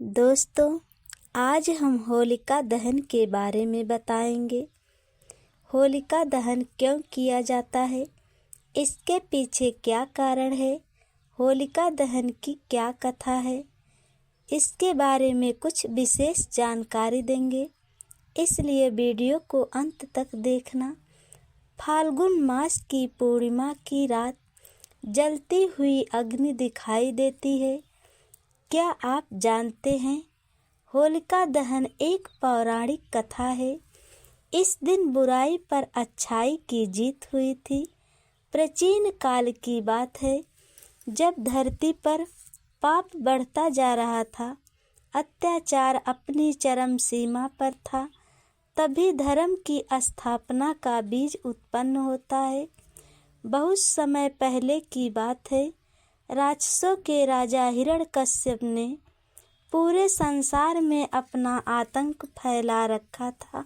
दोस्तों, आज हम होलिका दहन के बारे में बताएंगे। होलिका दहन क्यों किया जाता है, इसके पीछे क्या कारण है, होलिका दहन की क्या कथा है, इसके बारे में कुछ विशेष जानकारी देंगे, इसलिए वीडियो को अंत तक देखना। फाल्गुन मास की पूर्णिमा की रात जलती हुई अग्नि दिखाई देती है। क्या आप जानते हैं, होलिका दहन एक पौराणिक कथा है। इस दिन बुराई पर अच्छाई की जीत हुई थी। प्राचीन काल की बात है, जब धरती पर पाप बढ़ता जा रहा था, अत्याचार अपनी चरम सीमा पर था, तभी धर्म की स्थापना का बीज उत्पन्न होता है। बहुत समय पहले की बात है, राक्षसों के राजा हिरण्यकश्यप ने पूरे संसार में अपना आतंक फैला रखा था।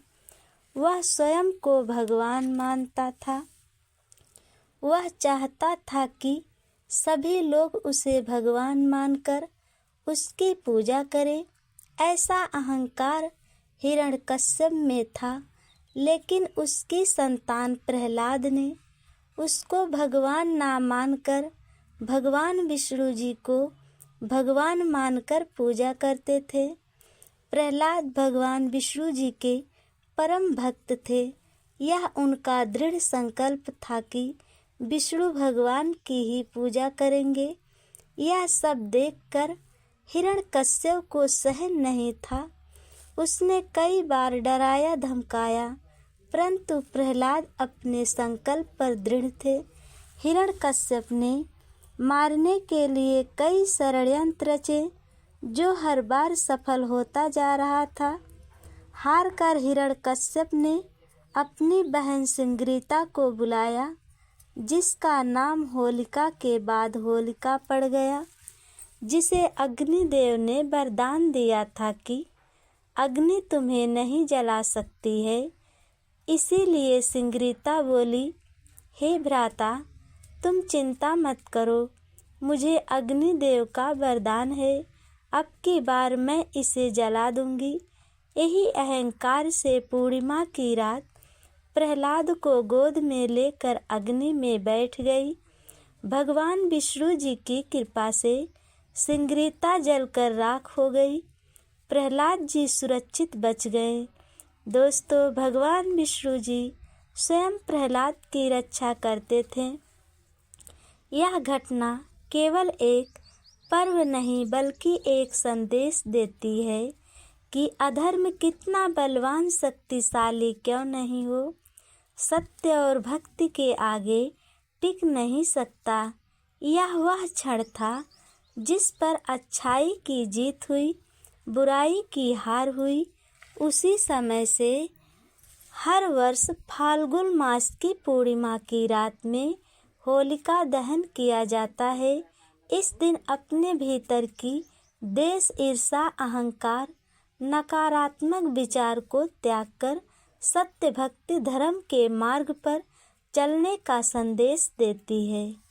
वह स्वयं को भगवान मानता था। वह चाहता था कि सभी लोग उसे भगवान मानकर उसकी पूजा करें। ऐसा अहंकार हिरण्यकश्यप में था, लेकिन उसकी संतान प्रहलाद ने उसको भगवान ना मानकर भगवान विष्णु जी को भगवान मानकर पूजा करते थे। प्रहलाद भगवान विष्णु जी के परम भक्त थे। यह उनका दृढ़ संकल्प था कि विष्णु भगवान की ही पूजा करेंगे। यह सब देखकर हिरण्यकश्यप को सहन नहीं था। उसने कई बार डराया धमकाया, परंतु प्रहलाद अपने संकल्प पर दृढ़ थे। हिरण्यकश्यप ने मारने के लिए कई षड्यंत्र रचे, जो हर बार सफल होता जा रहा था। हार कर हिरण्यकश्यप ने अपनी बहन सिंगरीता को बुलाया, जिसका नाम होलिका के बाद होलिका पड़ गया, जिसे अग्निदेव ने वरदान दिया था कि अग्नि तुम्हें नहीं जला सकती है। इसीलिए सिंगरीता बोली, हे भ्राता, तुम चिंता मत करो, मुझे अग्निदेव का वरदान है। अब की बार मैं इसे जला दूंगी। यही अहंकार से पूर्णिमा की रात प्रहलाद को गोद में लेकर अग्नि में बैठ गई। भगवान विष्णु जी की कृपा से सिंगरीता जलकर राख हो गई। प्रहलाद जी सुरक्षित बच गए। दोस्तों, भगवान विष्णु जी स्वयं प्रहलाद की रक्षा करते थे। यह घटना केवल एक पर्व नहीं, बल्कि एक संदेश देती है कि अधर्म कितना बलवान शक्तिशाली क्यों नहीं हो, सत्य और भक्ति के आगे टिक नहीं सकता। यह वह क्षण था जिस पर अच्छाई की जीत हुई, बुराई की हार हुई। उसी समय से हर वर्ष फाल्गुन मास की पूर्णिमा की रात में होलिका दहन किया जाता है। इस दिन अपने भीतर की द्वेष, ईर्ष्या, अहंकार, नकारात्मक विचार को त्याग कर सत्य, भक्ति, धर्म के मार्ग पर चलने का संदेश देती है।